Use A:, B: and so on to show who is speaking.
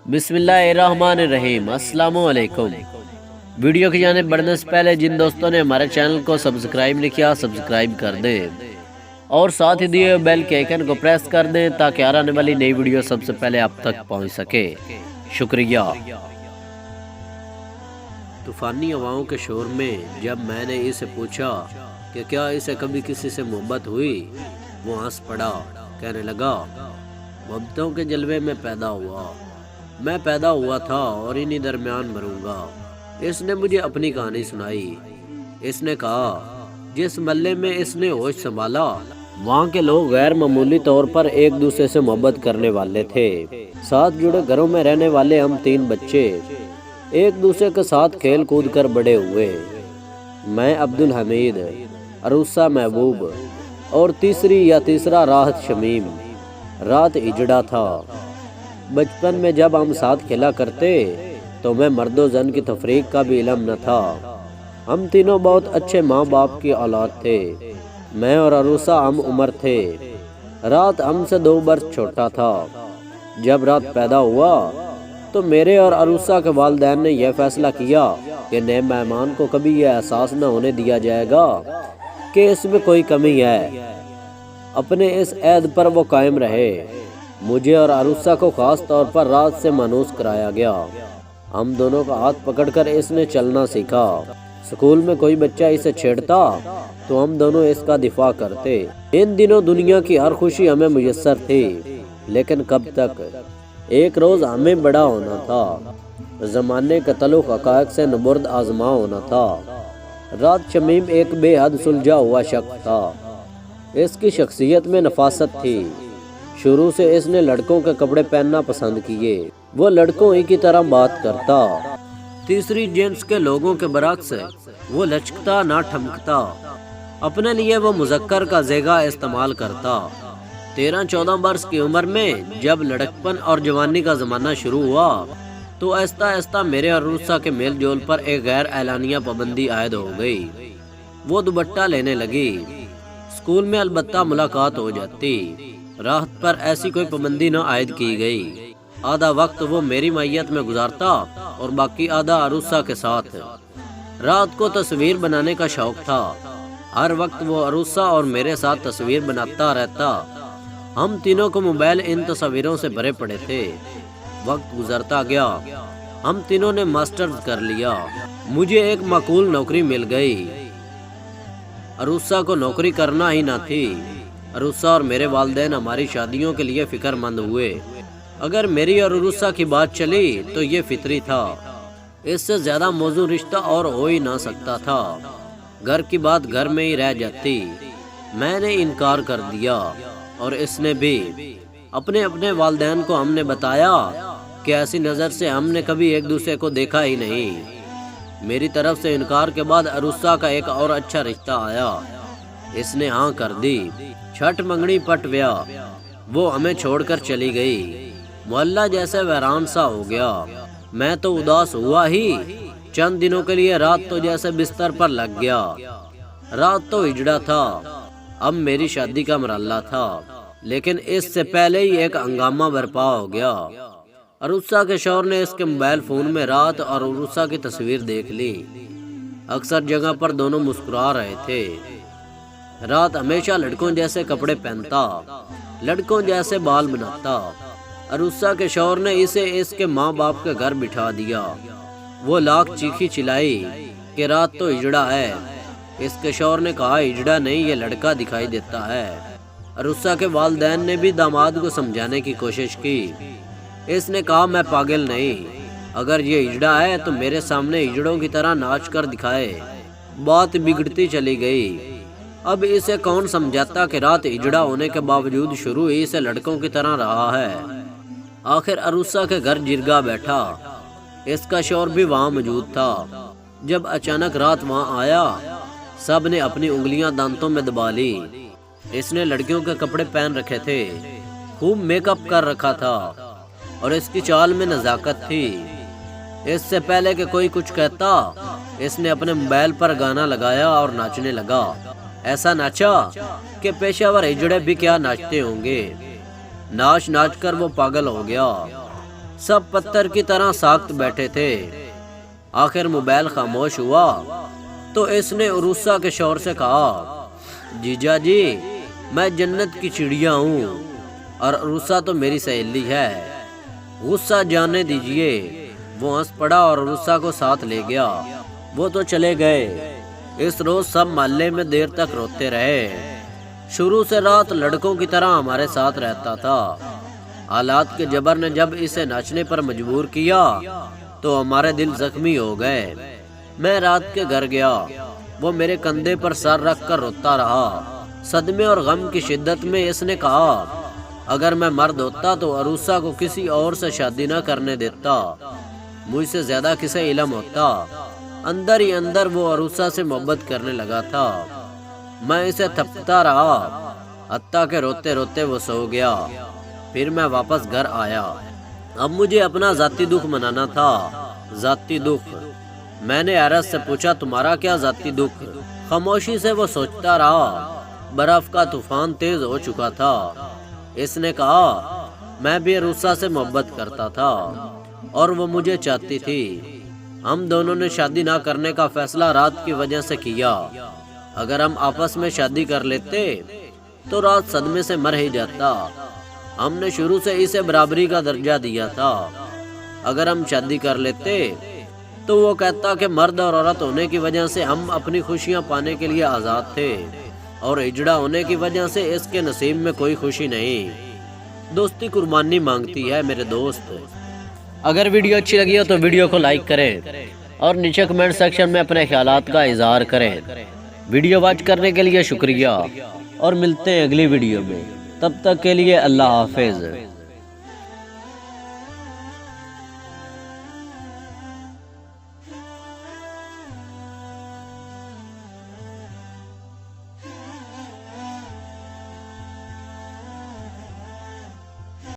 A: बिस्मिल्लाहिर्रहमानिर्रहीम। अस्सलाम वालेकुम। वीडियो की जाने बढ़ने से पहले जिन दोस्तों ने हमारे चैनल को सब्सक्राइब नहीं किया सब्सक्राइब कर दें और साथ ही दिए बेल के आइकन को प्रेस कर दें ताकि आने वाली नई वीडियो सबसे पहले आप तक पहुंच सके। शुक्रिया। तूफानी हवाओं के शोर में जब मैंने इसे पूछा कि क्या इसे कभी किसी से मोहब्बत हुई, वो हंस पड़ा। कहने लगा, मोहब्बतों के जलवे में पैदा हुआ, मैं पैदा हुआ था और इन्हीं दरमियान मरूंगा। इसने मुझे अपनी कहानी सुनाई। इसने कहा, जिस मल्ले में इसने होश संभाला वहाँ के लोग गैर मामूली तौर पर एक दूसरे से मोहब्बत करने वाले थे। साथ जुड़े घरों में रहने वाले हम 3 बच्चे एक दूसरे के साथ खेल कूद कर बड़े हुए। मैं अब्दुल हमीद, अरूसा महबूब और तीसरा राहत शमीम। रात इजड़ा था। बचपन में जब हम साथ खेला करते तो मैं मर्दो जन की तफरीक का भी इल्म न था। हम तीनों बहुत अच्छे माँ बाप की औलाद थे। मैं और अरूसा हम उम्र थे। रात हमसे 2 बरस छोटा था। जब रात पैदा हुआ तो मेरे और अरूसा के वालिदैन ने यह फैसला किया कि नए मेहमान को कभी यह एहसास न होने दिया जाएगा कि इसमें कोई कमी है। अपने इस ऐद पर वो कायम रहे। मुझे और अरूसा को खास तौर पर रात से मानूस कराया गया। हम दोनों का हाथ पकड़कर इसने चलना सीखा। स्कूल में कोई बच्चा इसे छेड़ता तो हम दोनों इसका दिफा करते। इन दिनों दुनिया की हर खुशी हमें मुयस्सर थी, लेकिन कब तक। एक रोज हमें बड़ा होना था। जमाने के तल्लुक हक़ाइक़ से नबुर्द आजमा होना था। रात शमीम एक बेहद सुलझा हुआ शख्स था। इसकी शख्सियत में नफासत थी। शुरू से इसने लड़कों के कपड़े पहनना पसंद किए। वो लड़कों ही की तरह बात करता। तीसरी जेंट्स के लोगों के बरक्स वो लचकता ना ठमकता। अपने लिए वो मुज़क्कर का ज़ेगा इस्तेमाल करता। 13-14 बरस की उम्र में जब लड़कपन और जवानी का ज़माना शुरू हुआ तो आहिस्ता आहिस्ता मेरे और रूसा के मेल जोल पर एक गैर एलानिया पाबंदी आयद हो गई। वो दुपट्टा लेने लगी। स्कूल में अलबत्ता मुलाकात हो जाती। रात पर ऐसी कोई पाबंदी न आयद की गई। आधा वक्त वो मेरी मैयत में गुजारता और बाकी आधा अरूसा के साथ। रात को तस्वीर बनाने का शौक था। हर वक्त वो अरूसा और मेरे साथ तस्वीर बनाता रहता। हम तीनों को मोबाइल इन तस्वीरों से भरे पड़े थे। वक्त गुजरता गया। हम तीनों ने मास्टर्स कर लिया। मुझे एक माकूल नौकरी मिल गई। अरूसा को नौकरी करना ही ना थी। अरूसा और मेरे वालिदैन हमारी शादियों के लिए फिक्रमंद हुए। अगर मेरी और अरूसा की बात चली तो ये फितरी था। इससे ज्यादा मौजू रिश्ता और हो ही ना सकता था। घर की बात घर में ही रह जाती। मैंने इनकार कर दिया और इसने भी। अपने अपने वालिदैन को हमने बताया कि ऐसी नज़र से हमने कभी एक दूसरे को देखा ही नहीं। मेरी तरफ से इनकार के बाद अरूसा का एक और अच्छा रिश्ता आया। इसने हाँ कर दी। छठ मंगनी पट ब्याह। वो हमें छोड़कर चली गई। मोहल्ला जैसे वैरान सा हो गया। मैं तो उदास हुआ ही। चंद दिनों के लिए रात तो जैसे बिस्तर पर लग गया। रात तो हिजड़ा था। अब मेरी शादी का मरहला था, लेकिन इससे पहले ही एक हंगामा बर्पा हो गया। अरूसा के शौहर ने इसके मोबाइल फोन में रात और अरूसा की तस्वीर देख ली। अक्सर जगह पर दोनों मुस्कुरा रहे थे। रात हमेशा लड़कों जैसे कपड़े पहनता, लड़कों जैसे बाल बनाता। अरूसा के शौहर ने इसे इसके माँ बाप के घर बिठा दिया। वो लाख चीखी चिल्लाई कि रात तो हिजड़ा है। इसके शौहर ने कहा, हिजड़ा नहीं, ये लड़का दिखाई देता है। अरूसा के वालिदैन ने भी दामाद को समझाने की कोशिश की। इसने कहा, मैं पागल नहीं, अगर ये हिजड़ा है तो मेरे सामने हिजड़ों की तरह नाच कर दिखाए। बात बिगड़ती चली गई। अब इसे कौन समझाता कि रात हिजड़ा होने के बावजूद शुरू ही से लड़कों की तरह रहा है। आखिर अरूसा के घर जिरगा बैठा। इसका शौहर भी वहाँ मौजूद था। जब अचानक रात वहाँ आया, सब ने अपनी उंगलियां दांतों में दबा ली। इसने लड़कियों के कपड़े पहन रखे थे, खूब मेकअप कर रखा था और इसकी चाल में नजाकत थी। इससे पहले कि कोई कुछ कहता, इसने अपने मोबाइल पर गाना लगाया और नाचने लगा। ایسا ناچا کہ پیشہ ور ہجڑے بھی کیا ناچتے ہوں گے۔ ناچ ناچ کر وہ پاگل ہو گیا۔ سب پتھر کی طرح ساکت بیٹھے تھے۔ آخر موبائل خاموش ہوا تو اس نے عروسہ کے شوہر سے کہا، جیجا جی میں جنت کی چڑیا ہوں اور عروسہ تو میری سہیلی ہے، غصہ جانے دیجئے۔ وہ ہنس پڑا اور عروسہ کو ساتھ لے گیا۔ وہ تو چلے گئے۔ اس روز سب محلے میں دیر تک روتے رہے۔ شروع سے رات لڑکوں کی طرح ہمارے ساتھ رہتا تھا۔ حالات کے جبر نے جب اسے ناچنے پر مجبور کیا تو ہمارے دل زخمی ہو گئے۔ میں رات کے گھر گیا۔ وہ میرے کندھے پر سر رکھ کر روتا رہا۔ صدمے اور غم کی شدت میں اس نے کہا، اگر میں مرد ہوتا تو عروسہ کو کسی اور سے شادی نہ کرنے دیتا، مجھ سے زیادہ کسے علم ہوتا۔ اندر ہی اندر وہ عروسہ سے محبت کرنے لگا تھا۔ میں اسے تھپتا رہا حتیٰ کہ روتے روتے وہ سو گیا۔ پھر میں واپس گھر آیا۔ اب مجھے اپنا ذاتی دکھ منانا تھا۔ ذاتی دکھ؟ میں نے حیرت سے پوچھا، تمہارا کیا ذاتی دکھ؟ خاموشی سے وہ سوچتا رہا۔ برف کا طوفان تیز ہو چکا تھا۔ اس نے کہا، میں بھی عروسہ سے محبت کرتا تھا اور وہ مجھے چاہتی تھی۔ ہم دونوں نے شادی نہ کرنے کا فیصلہ رات کی وجہ سے کیا۔ اگر ہم آپس میں شادی کر لیتے تو رات صدمے سے مر ہی جاتا۔ ہم نے شروع سے اسے برابری کا درجہ دیا تھا۔ اگر ہم شادی کر لیتے تو وہ کہتا کہ مرد اور عورت ہونے کی وجہ سے ہم اپنی خوشیاں پانے کے لیے آزاد تھے اور ہجڑا ہونے کی وجہ سے اس کے نصیب میں کوئی خوشی نہیں۔ دوستی قربانی مانگتی ہے میرے دوست۔ اگر ویڈیو اچھی لگی ہو تو ویڈیو کو لائک کریں اور نیچے کمنٹ سیکشن میں اپنے خیالات کا اظہار کریں۔ ویڈیو واچ کرنے کے لیے شکریہ اور ملتے ہیں اگلی ویڈیو میں۔ تب تک کے لیے اللہ حافظ۔